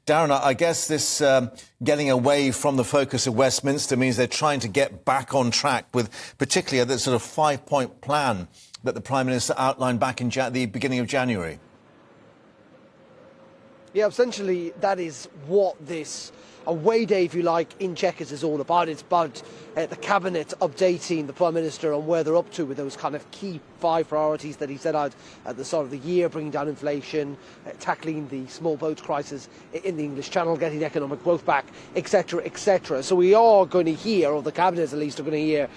Darren, I guess this getting away from the focus of Westminster means they're trying to get back on track with particularly the sort of 5-point plan that the Prime Minister outlined back in the beginning of January. Yeah, essentially that is what this away day, if you like, in Chequers is all about. It's about the Cabinet updating the Prime Minister on where they're up to with those kind of key 5 priorities that he set out at the start of the year: bringing down inflation, tackling the small boat crisis in the English Channel, getting economic growth back, etc., etc. So we are going to hear, or the Cabinet at least are going to hear,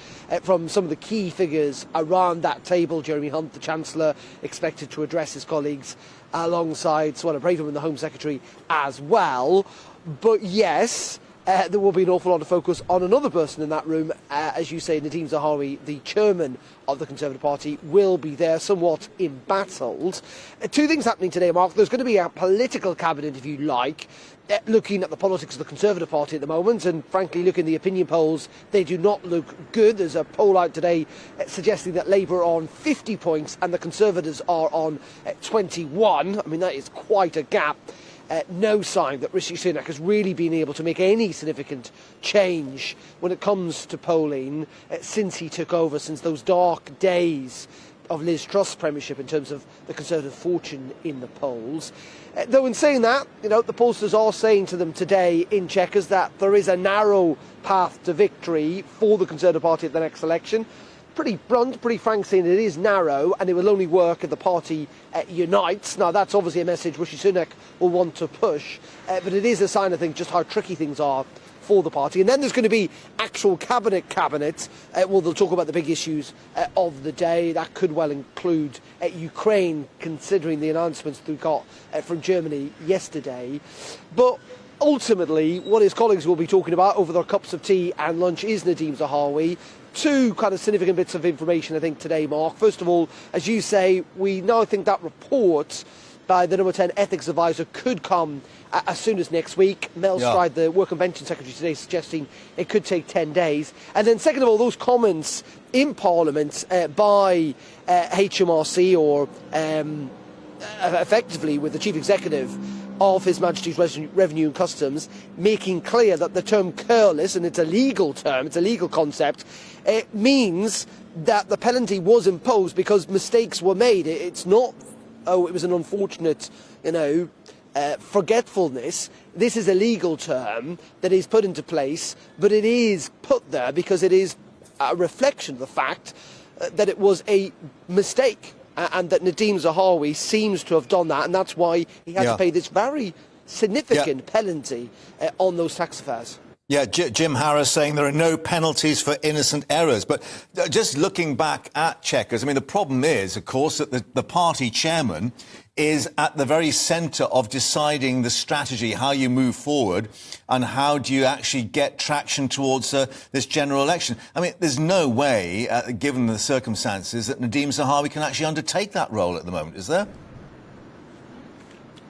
from some of the key figures around that table. Jeremy Hunt, the Chancellor, expected to address his colleagues alongside Suella Braverman, the Home Secretary, as well. But yes, there will be an awful lot of focus on another person in that room. As you say, Nadhim Zahawi, the chairman of the Conservative Party, will be there, somewhat embattled. 2 things happening today, Mark. There's going to be a political cabinet, if you like, looking at the politics of the Conservative Party at the moment, and frankly, looking at the opinion polls, they do not look good. There's a poll out today suggesting that Labour are on 50 points and the Conservatives are on 21. I mean, that is quite a gap. No sign that Rishi Sunak has really been able to make any significant change when it comes to polling since he took over, since those dark days of Liz Truss's premiership in terms of the Conservative fortune in the polls. Though in saying that, the pollsters are saying to them today in Chequers that there is a narrow path to victory for the Conservative Party at the next election. Pretty blunt, pretty frank, saying it is narrow and it will only work if the party unites. Now, that's obviously a message Rishi Sunak will want to push, but it is a sign, I think, just how tricky things are for the party. And then there's going to be actual cabinet. Well, they'll talk about the big issues of the day. That could well include Ukraine, considering the announcements that we got from Germany yesterday. But ultimately, what his colleagues will be talking about over their cups of tea and lunch is Nadhim Zahawi. 2 kind of significant bits of information, I think, today, Mark. First of all, as you say, we now think that report by the number 10 ethics advisor could come as soon as next week. Mel Stride, the Work and Pension Secretary today, suggesting it could take 10 days. And then second of all, those comments in Parliament by HMRC, or effectively with the Chief Executive of His Majesty's Revenue and Customs, making clear that the term careless, and it's a legal term, it's a legal concept, it means that the penalty was imposed because mistakes were made. It's not, it was an unfortunate, forgetfulness. This is a legal term that is put into place, but it is put there because it is a reflection of the fact that it was a mistake. And that Nadhim Zahawi seems to have done that, and that's why he had to pay this very significant penalty on those tax affairs. Yeah, Jim Harris saying there are no penalties for innocent errors. But just looking back at Chequers, I mean, the problem is, of course, that the party chairman is at the very centre of deciding the strategy, how you move forward, and how do you actually get traction towards this general election. I mean, there's no way, given the circumstances, that Nadhim Zahawi can actually undertake that role at the moment, is there?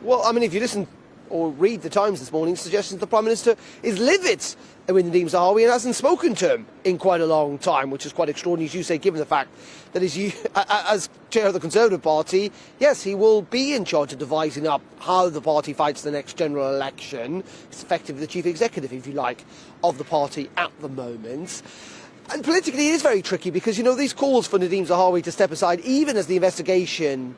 Well, I mean, if you listen or read the Times this morning, suggestions the Prime Minister is livid with Nadhim Zahawi and hasn't spoken to him in quite a long time, which is quite extraordinary, as you say, given the fact that as chair of the Conservative Party, yes, he will be in charge of devising up how the party fights the next general election. He's effectively the chief executive, if you like, of the party at the moment. And politically it is very tricky because, these calls for Nadhim Zahawi to step aside, even as the investigation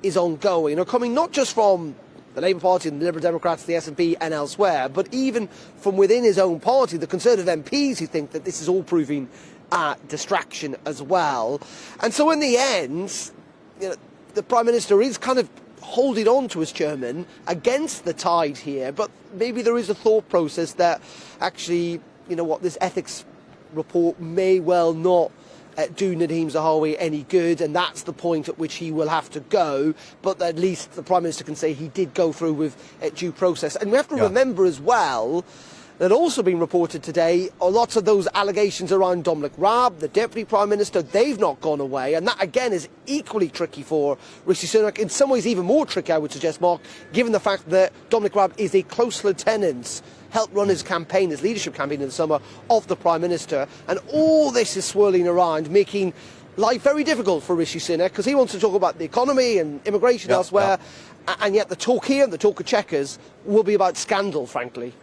is ongoing, are coming not just from the Labour Party and the Liberal Democrats, the SNP and elsewhere, but even from within his own party, the Conservative MPs who think that this is all proving a distraction as well. And so in the end, the Prime Minister is kind of holding on to his chairman against the tide here, but maybe there is a thought process that actually, this ethics report may well not do Nadhim Zahawi any good, and that's the point at which he will have to go. But at least the Prime Minister can say he did go through with due process. And we have to remember as well that also being reported today are lots of those allegations around Dominic Raab, the Deputy Prime Minister. They've not gone away, and that again is equally tricky for Rishi Sunak. In some ways even more tricky, I would suggest, Mark, given the fact that Dominic Raab is a close lieutenant, helped run his campaign, his leadership campaign in the summer, of the Prime Minister. And all this is swirling around, making life very difficult for Rishi Sunak, because he wants to talk about the economy and immigration elsewhere. And yet the talk here and the talk of Chequers will be about scandal, frankly.